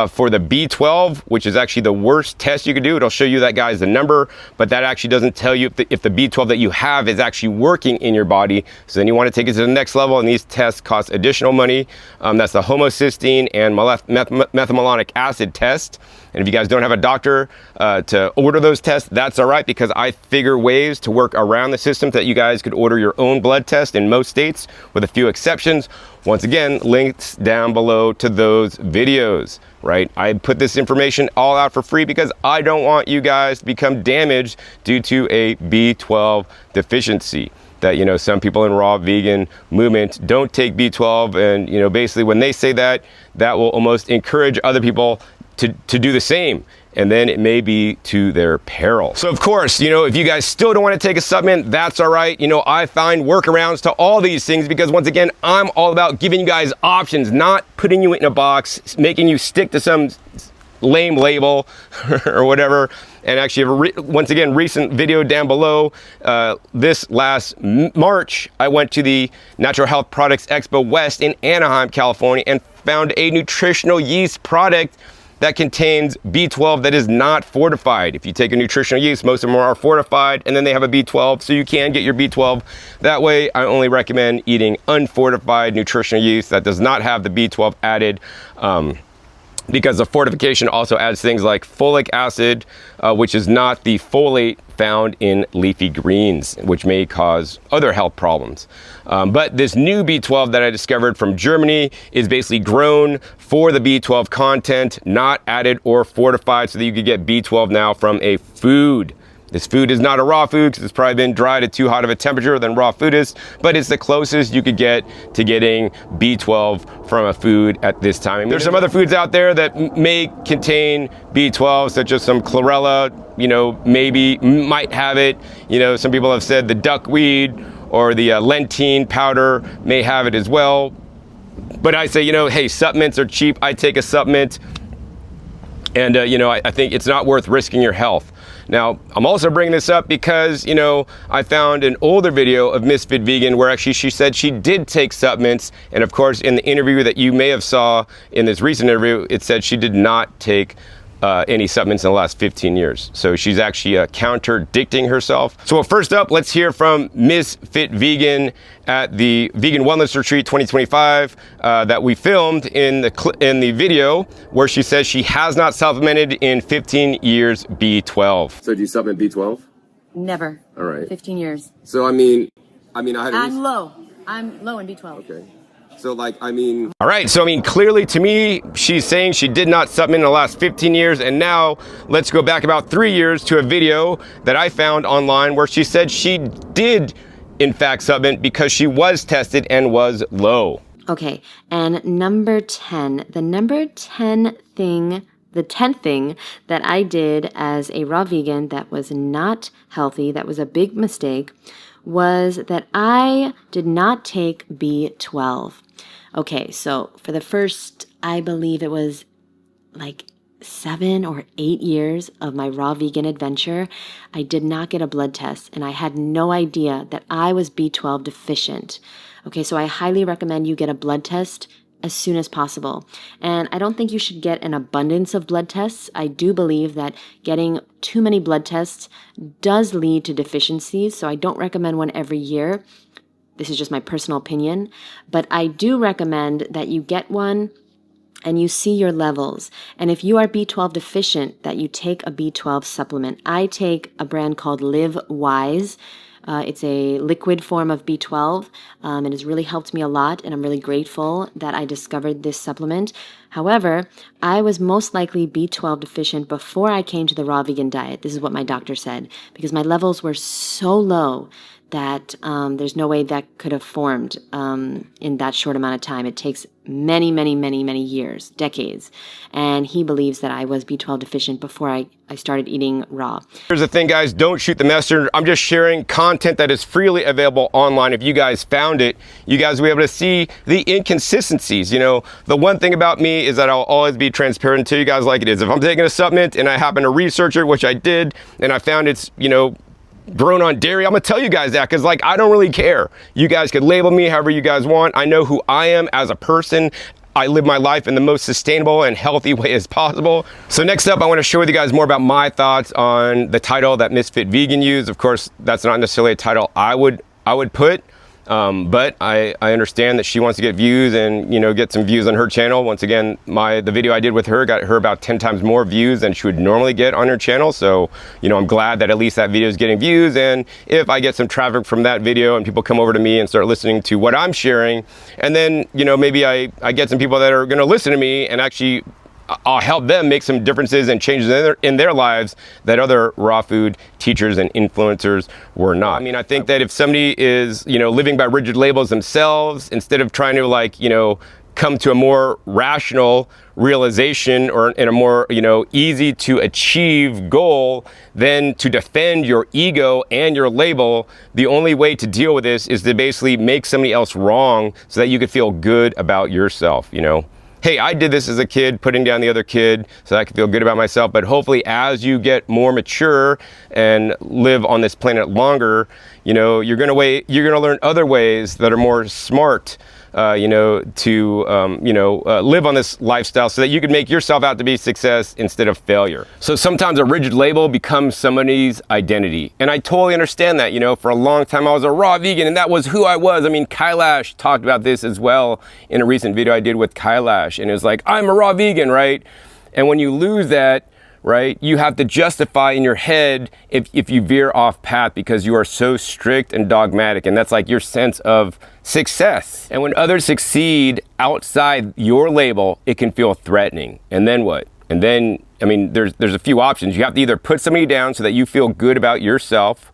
for the B12, which is actually the worst test you could do. It'll show you that, guys, the number, but that actually doesn't tell you if the B12 that you have is actually working in your body. So then you want to take it to the next level, and these tests cost additional money. That's the homocysteine and methylmalonic acid test. And if you guys don't have a doctor to order those tests, that's all right, because I figure ways to work around the system so that you guys could order your own blood test in most states, with a few exceptions. Once again, links down below to those videos, right? I put this information all out for free because I don't want you guys to become damaged due to a B12 deficiency. That, some people in raw vegan movement don't take B12, and, basically when they say that, that will almost encourage other people to do the same, and then it may be to their peril. So of course, if you guys still don't want to take a supplement, that's all right. I find workarounds to all these things, because once again, I'm all about giving you guys options, not putting you in a box, making you stick to some lame label or whatever. And actually, once again, recent video down below. This last March, I went to the Natural Health Products Expo West in Anaheim, California, and found a nutritional yeast product that contains B12 that is not fortified. If you take a nutritional yeast, most of them are fortified, and then they have a B12, so you can get your B12 that way. I only recommend eating unfortified nutritional yeast that does not have the B12 added, because the fortification also adds things like folic acid, which is not the folate found in leafy greens, which may cause other health problems. But this new B12 that I discovered from Germany is basically grown for the B12 content, not added or fortified, so that you could get B12 now from a food. This food is not a raw food because it's probably been dried at too hot of a temperature than raw Foodist, but it's the closest you could get to getting B12 from a food at this time. There's some other foods out there that may contain B12, such as some chlorella, might have it. Some people have said the duckweed or the lentine powder may have it as well. But I say, hey, supplements are cheap. I take a supplement, and I think it's not worth risking your health. Now, I'm also bringing this up because, I found an older video of Misfit Vegan where actually she said she did take supplements. And of course, in the interview that you may have saw in this recent interview, it said she did not take any supplements in the last 15 years. So she's actually contradicting herself. So first up, let's hear from Misfit Vegan at the Vegan Wellness Retreat 2025 that we filmed in the video, where she says she has not supplemented in 15 years B12. So do you supplement B12? Never. All right. 15 years. So I had I'm low. I'm low in B12. Okay. So all right, so clearly to me, she's saying she did not supplement in the last 15 years. And now let's go back about 3 years to a video that I found online where she said she did in fact supplement because she was tested and was low. Okay, and number 10, the 10th thing that I did as a raw vegan that was not healthy, that was a big mistake, was that I did not take B12. Okay, so for the first, I believe it was like 7 or 8 years of my raw vegan adventure, I did not get a blood test, and I had no idea that I was B12 deficient. Okay, so I highly recommend you get a blood test as soon as possible. And I don't think you should get an abundance of blood tests. I do believe that getting too many blood tests does lead to deficiencies, so I don't recommend one every year. This is just my personal opinion, but I do recommend that you get one and you see your levels. And if you are B12 deficient, that you take a B12 supplement. I take a brand called Live Wise. It's a liquid form of B12. It has really helped me a lot, and I'm really grateful that I discovered this supplement. However, I was most likely B12 deficient before I came to the raw vegan diet. This is what my doctor said, because my levels were so low that there's no way that could have formed in that short amount of time. It takes many, many, many, many years, decades. And he believes that I was B12 deficient before I started eating raw. Here's the thing, guys, don't shoot the messenger. I'm just sharing content that is freely available online. If you guys found it, you guys will be able to see the inconsistencies. The one thing about me is that I'll always be transparent to you guys like it is. If I'm taking a supplement and I happen to research it, which I did, and I found it's, grown on dairy, I'm gonna tell you guys that, because I don't really care. You guys could label me however you guys want. I know who I am as a person. I live my life in the most sustainable and healthy way as possible. So next up, I want to share with you guys more about my thoughts on the title that Misfit Vegan used. Of course, that's not necessarily a title I would put. But I understand that she wants to get views and, get some views on her channel. Once again, the video I did with her got her about 10 times more views than she would normally get on her channel. So, I'm glad that at least that video is getting views. And if I get some traffic from that video and people come over to me and start listening to what I'm sharing, and then, maybe I get some people that are going to listen to me and actually I'll help them make some differences and changes in their lives that other raw food teachers and influencers were not. I think that if somebody is, living by rigid labels themselves, instead of trying to come to a more rational realization or in a more, easy to achieve goal than to defend your ego and your label, the only way to deal with this is to basically make somebody else wrong so that you can feel good about yourself, Hey, hey, I did this as a kid, putting down the other kid so I could feel good about myself. But hopefully as you get more mature and live on this planet longer, you know, you're gonna learn other ways that are more smart, to live on this lifestyle so that you can make yourself out to be success instead of failure. So sometimes a rigid label becomes somebody's identity. And I totally understand that. You know, for a long time I was a raw vegan and that was who I was. I mean, Kailash talked about this as well in a recent video I did with Kailash, and it was like, I'm a raw vegan, right? And when you lose that, right, you have to justify in your head if you veer off path because you are so strict and dogmatic, and that's like your sense of success. And when others succeed outside your label, it can feel threatening. And then what? And then, I mean, there's a few options. You have to either put somebody down so that you feel good about yourself,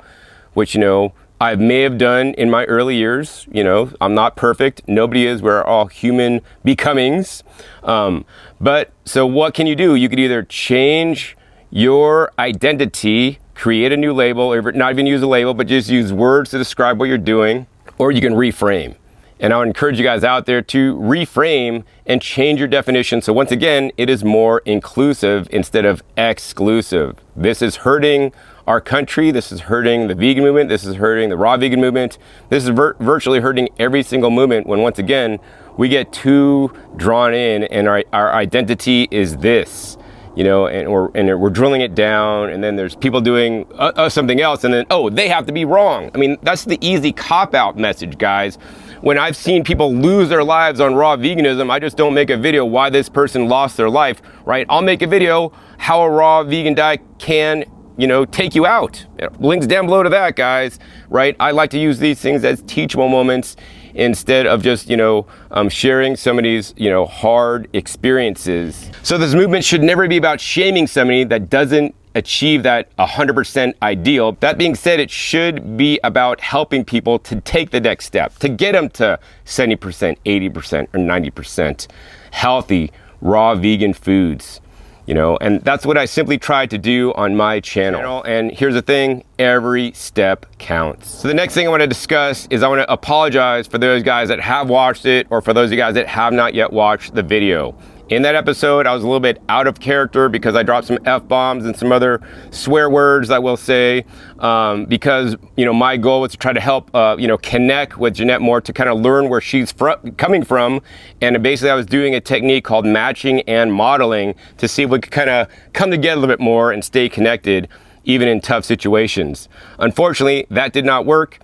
which, you know, I may have done in my early years. You know, I'm not perfect. Nobody is. We're all human becomings. But so what can you do? You could either change your identity, create a new label, or not even use a label, but just use words to describe what you're doing, or you can reframe. And I would encourage you guys out there to reframe and change your definition. So once again, it is more inclusive instead of exclusive. This is hurting our country. This is hurting the vegan movement. This is hurting the raw vegan movement. This is virtually hurting every single movement when, once again, we get too drawn in and our identity is this, you know, and we're drilling it down, and then there's people doing something else, and then, oh, they have to be wrong. I mean, that's the easy cop-out message, guys. When I've seen people lose their lives on raw veganism, I just don't make a video why this person lost their life, right? I'll make a video how a raw vegan diet can, you know, take you out. Links down below to that, guys, right? I like to use these things as teachable moments instead of just, you know, sharing somebody's, you know, hard experiences. So this movement should never be about shaming somebody that doesn't achieve that 100% ideal. That being said, it should be about helping people to take the next step, to get them to 70%, 80%, or 90% healthy, raw vegan foods. You know, and that's what I simply tried to do on my channel. And here's the thing, every step counts. So the next thing I want to discuss is I want to apologize for those guys that have watched it, or for those of you guys that have not yet watched the video. In that episode, I was a little bit out of character because I dropped some F-bombs and some other swear words, I will say, because, you know, my goal was to try to help, you know, connect with Jeanette more to kind of learn where she's coming from. And basically I was doing a technique called matching and modeling to see if we could kind of come together a little bit more and stay connected, even in tough situations. Unfortunately, that did not work.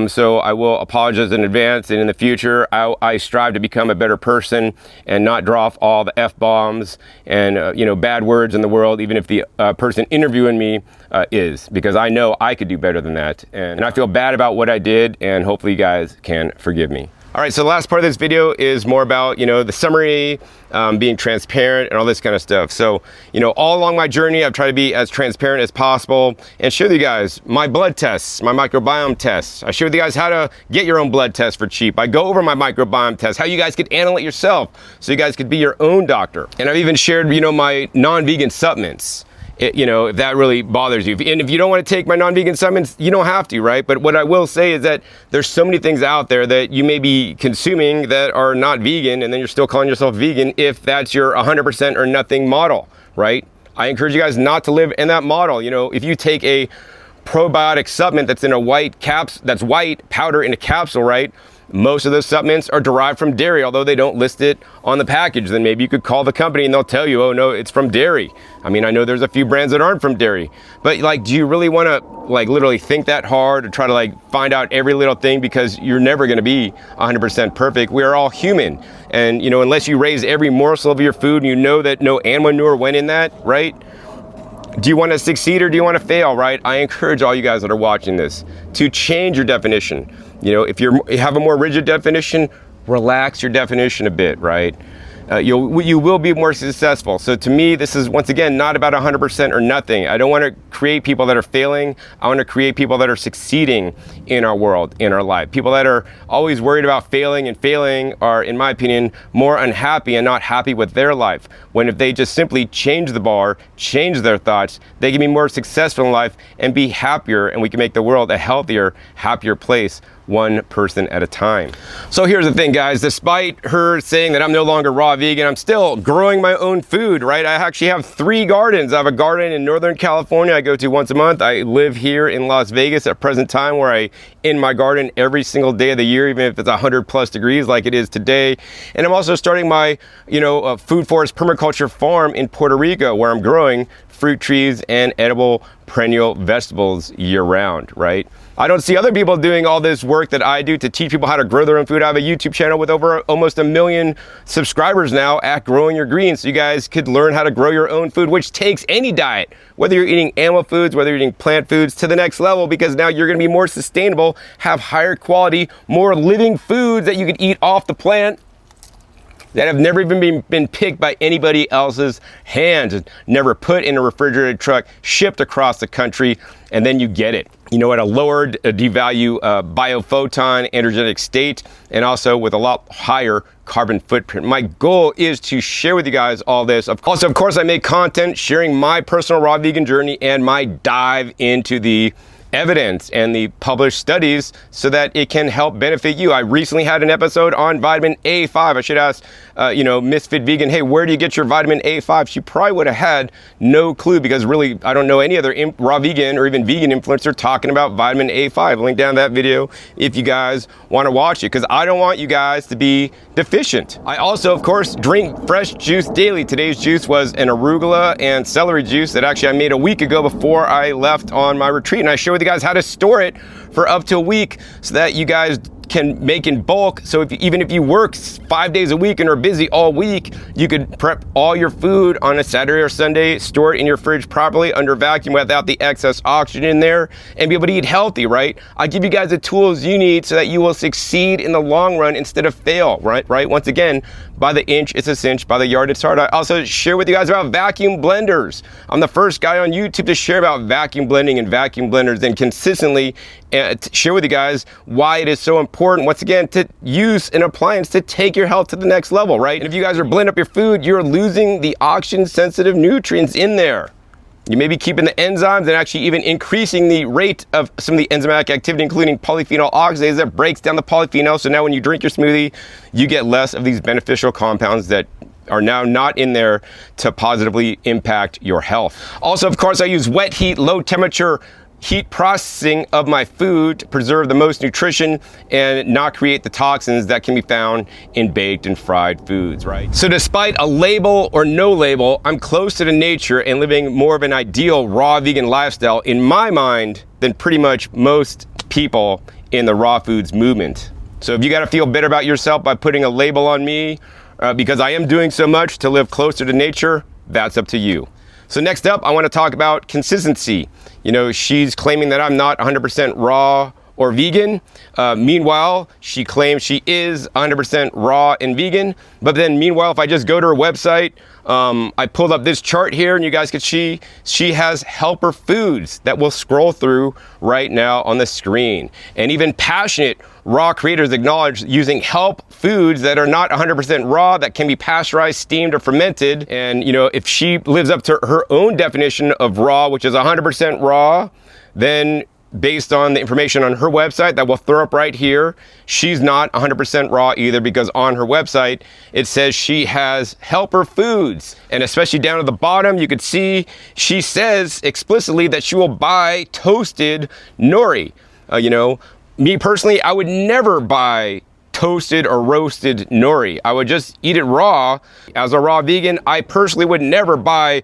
So I will apologize in advance, and in the future, I strive to become a better person and not drop all the F-bombs and, you know, bad words in the world, even if the person interviewing me is, because I know I could do better than that. And I feel bad about what I did, and hopefully you guys can forgive me. All right, so the last part of this video is more about, you know, the summary, being transparent and all this kind of stuff. So, you know, all along my journey, I've tried to be as transparent as possible and share with you guys my blood tests, my microbiome tests. I share with you guys how to get your own blood test for cheap. I go over my microbiome test, how you guys could handle it yourself so you guys could be your own doctor. And I've even shared, you know, my non-vegan supplements. You know, if that really bothers you. And if you don't want to take my non-vegan supplements, you don't have to, right? But what I will say is that there's so many things out there that you may be consuming that are not vegan, and then you're still calling yourself vegan if that's your 100% or nothing model, right? I encourage you guys not to live in that model. You know, if you take a probiotic supplement that's in a white that's white powder in a capsule, right? Most of those supplements are derived from dairy, although they don't list it on the package. Then maybe you could call the company and they'll tell you, oh no, it's from dairy. I mean, I know there's a few brands that aren't from dairy, but like, do you really want to like literally think that hard or try to like find out every little thing, because you're never going to be 100% perfect. We are all human. And, you know, unless you raise every morsel of your food and you know that no animal manure went in that, right? Do you want to succeed or do you want to fail, right? I encourage all you guys that are watching this to change your definition. You know, if you have a more rigid definition, relax your definition a bit, right? You will be more successful. So to me, this is, once again, not about 100% or nothing. I don't want to create people that are failing. I want to create people that are succeeding in our world, in our life. People that are always worried about failing and failing are, in my opinion, more unhappy and not happy with their life. When if they just simply change the bar, change their thoughts, they can be more successful in life and be happier, and we can make the world a healthier, happier place one person at a time. So here's the thing, guys. Despite her saying that I'm no longer raw vegan, I'm still growing my own food, right? I actually have 3 gardens. I have a garden in Northern California I go to once a month. I live here in Las Vegas at present time, where I in my garden every single day of the year, even if it's 100+ degrees like it is today. And I'm also starting my, food forest permaculture farm in Puerto Rico, where I'm growing fruit trees and edible perennial vegetables year round, right? I don't see other people doing all this work that I do to teach people how to grow their own food. I have a YouTube channel with over almost 1 million subscribers now at Growing Your Greens. So you guys could learn how to grow your own food, which takes any diet, whether you're eating animal foods, whether you're eating plant foods, to the next level, because now you're gonna be more sustainable, have higher quality, more living foods that you could eat off the plant, that have never even been picked by anybody else's hands, never put in a refrigerated truck, shipped across the country, and then you get it. At a lowered devalue biophoton energetic state, and also with a lot higher carbon footprint. My goal is to share with you guys all this. Also, of course, I make content sharing my personal raw vegan journey and my dive into the evidence and the published studies so that it can help benefit you. I recently had an episode on vitamin A5. I should ask, Misfit Vegan, hey, where do you get your vitamin A5? She probably would have had no clue, because really, I don't know any other raw vegan or even vegan influencer talking about vitamin A5. Link down that video if you guys want to watch it, because I don't want you guys to be deficient. I also, of course, drink fresh juice daily. Today's juice was an arugula and celery juice that actually I made a week ago before I left on my retreat, and I share with you guys how to store it for up to a week so that you guys can make in bulk. So even if you work 5 days a week and are busy all week, you could prep all your food on a Saturday or Sunday, store it in your fridge properly under vacuum without the excess oxygen in there, and be able to eat healthy, right? I give you guys the tools you need so that you will succeed in the long run instead of fail, right? Once again, by the inch, it's a cinch. By the yard, it's hard. I also share with you guys about vacuum blenders. I'm the first guy on YouTube to share about vacuum blending and vacuum blenders, and consistently share with you guys why it is so important, once again, to use an appliance to take your health to the next level, right? And if you guys are blending up your food, you're losing the oxygen-sensitive nutrients in there. You may be keeping the enzymes and actually even increasing the rate of some of the enzymatic activity, including polyphenol oxidase that breaks down the polyphenol. So now when you drink your smoothie, you get less of these beneficial compounds that are now not in there to positively impact your health. Also, of course, I use wet heat, low temperature heat processing of my food to preserve the most nutrition and not create the toxins that can be found in baked and fried foods, right? So despite a label or no label, I'm close to the nature and living more of an ideal raw vegan lifestyle in my mind than pretty much most people in the raw foods movement. So if you gotta feel better about yourself by putting a label on me, because I am doing so much to live closer to nature, that's up to you. So next up, I want to talk about consistency. She's claiming that I'm not 100% raw or vegan. Meanwhile, she claims she is 100% raw and vegan. But then meanwhile, if I just go to her website, I pulled up this chart here and you guys can see she has helper foods that we'll scroll through right now on the screen. And even passionate raw creators acknowledge using help foods that are not 100% raw, that can be pasteurized, steamed, or fermented. And if she lives up to her own definition of raw, which is 100% raw, then based on the information on her website that we'll throw up right here, she's not 100% raw either, because on her website it says she has helper foods. And especially down at the bottom, you could see she says explicitly that she will buy toasted nori. Me personally, I would never buy toasted or roasted nori. I would just eat it raw. As a raw vegan, I personally would never buy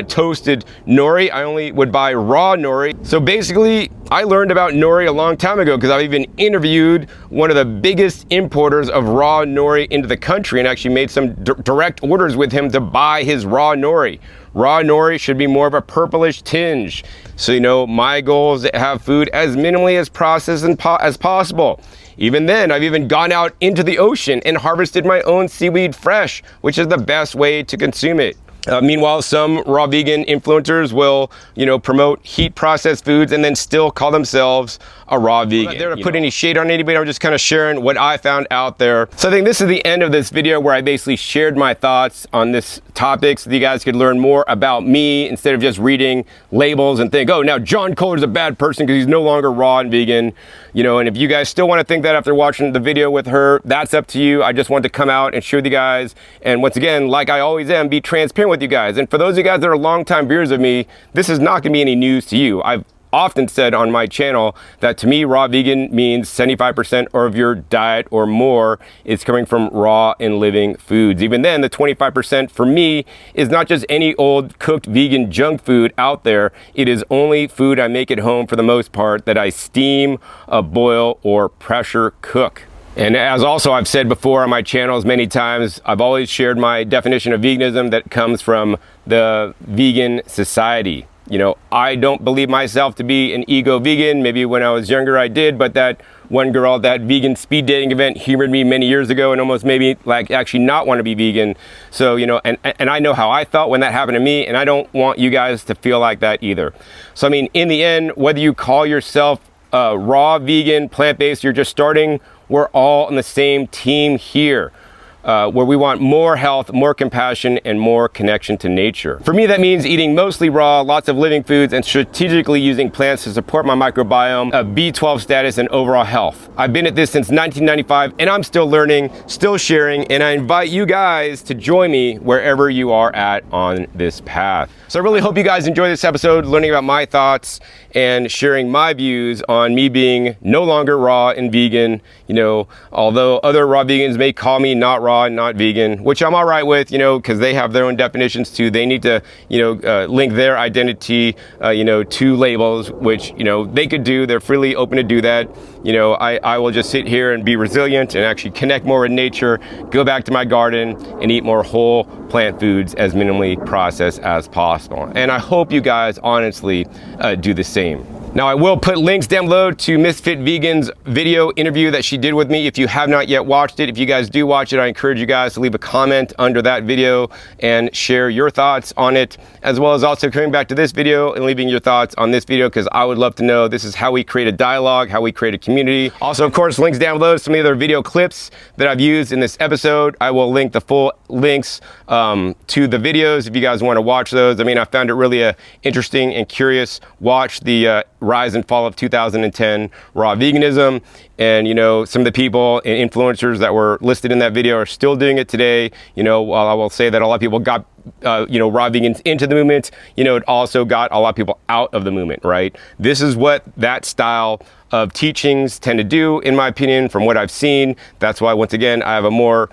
toasted nori. I only would buy raw nori. So basically, I learned about nori a long time ago because I've even interviewed one of the biggest importers of raw nori into the country and actually made some direct orders with him to buy his raw nori. Raw nori should be more of a purplish tinge. So, my goal is to have food as minimally as processed as possible. Even then, I've even gone out into the ocean and harvested my own seaweed fresh, which is the best way to consume it. Meanwhile, some raw vegan influencers will, promote heat processed foods and then still call themselves a raw vegan. I'm not there to put any shade on anybody. I'm just kind of sharing what I found out there. So I think this is the end of this video where I basically shared my thoughts on this topic so that you guys could learn more about me instead of just reading labels and think, oh, now John Kohler's a bad person because he's no longer raw and vegan. And if you guys still want to think that after watching the video with her, that's up to you. I just want to come out and show you guys. And once again, like I always am, be transparent with you guys. And for those of you guys that are longtime viewers of me, this is not going to be any news to you. I've often said on my channel that to me, raw vegan means 75% of your diet or more is coming from raw and living foods. Even then, the 25% for me is not just any old cooked vegan junk food out there. It is only food I make at home for the most part that I steam, boil, or pressure cook. And as also I've said before on my channels many times, I've always shared my definition of veganism that comes from the vegan society. I don't believe myself to be an ego vegan. Maybe when I was younger I did, but that one girl at that vegan speed dating event humored me many years ago and almost made me like actually not want to be vegan. So, and I know how I felt when that happened to me, and I don't want you guys to feel like that either. So, I mean, in the end, whether you call yourself raw, vegan, plant-based, you're just starting, we're all on the same team here. Where we want more health, more compassion, and more connection to nature. For me, that means eating mostly raw, lots of living foods, and strategically using plants to support my microbiome, B12 status, and overall health. I've been at this since 1995, and I'm still learning, still sharing, and I invite you guys to join me wherever you are at on this path. So I really hope you guys enjoy this episode, learning about my thoughts and sharing my views on me being no longer raw and vegan. Although other raw vegans may call me not raw and not vegan, which I'm all right with, because they have their own definitions too. They need to, link their identity, to labels, which, they could do. They're freely open to do that. I will just sit here and be resilient and actually connect more with nature, go back to my garden and eat more whole plant foods as minimally processed as possible. And I hope you guys honestly do the same. Now, I will put links down below to Misfit Vegan's video interview that she did with me if you have not yet watched it. If you guys do watch it, I encourage you guys to leave a comment under that video and share your thoughts on it, as well as also coming back to this video and leaving your thoughts on this video, because I would love to know. This is how we create a dialogue, how we create a community. Also, of course, links down below to some of the other video clips that I've used in this episode. I will link the full links to the videos if you guys want to watch those. I mean, I found it really interesting and curious. Watch the rise and fall of 2010 raw veganism, and some of the people and influencers that were listed in that video are still doing it today. While I will say that a lot of people got raw vegans into the movement, it also got a lot of people out of the movement, right? This is what that style of teachings tend to do, in my opinion, from what I've seen. That's why, once again, I have a more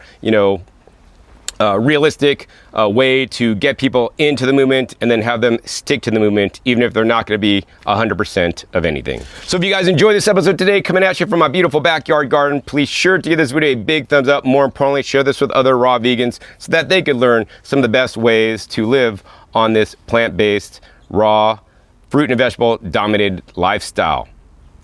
realistic way to get people into the movement and then have them stick to the movement, even if they're not going to be 100% of anything. So if you guys enjoyed this episode today, coming at you from my beautiful backyard garden, please sure to give this video a big thumbs up. More importantly, share this with other raw vegans so that they could learn some of the best ways to live on this plant-based, raw, fruit and vegetable dominated lifestyle,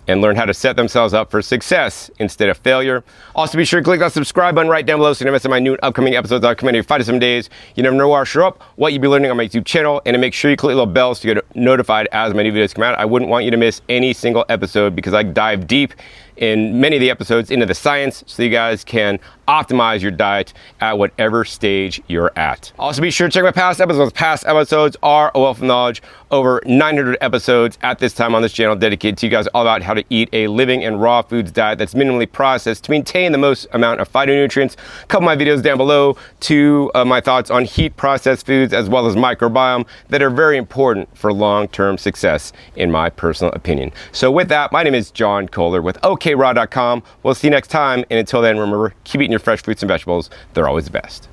and learn how to set themselves up for success instead of failure. Also, be sure to click that subscribe button right down below so you never miss my new and upcoming episodes that are coming every 5 to 7 days. You never know where I'll show up, what you'll be learning on my YouTube channel, and to make sure you click the little bells to get notified as my new videos come out. I wouldn't want you to miss any single episode because I dive deep in many of the episodes into the science so you guys can optimize your diet at whatever stage you're at. Also, be sure to check my past episodes. Past episodes are a wealth of knowledge. Over 900 episodes at this time on this channel dedicated to you guys all about how to eat a living and raw foods diet that's minimally processed to maintain the most amount of phytonutrients. A couple of my videos down below to my thoughts on heat processed foods as well as microbiome that are very important for long-term success in my personal opinion. So with that, my name is John Kohler with OKRaw.com. We'll see you next time, and until then, remember, keep eating your fresh fruits and vegetables. They're always the best.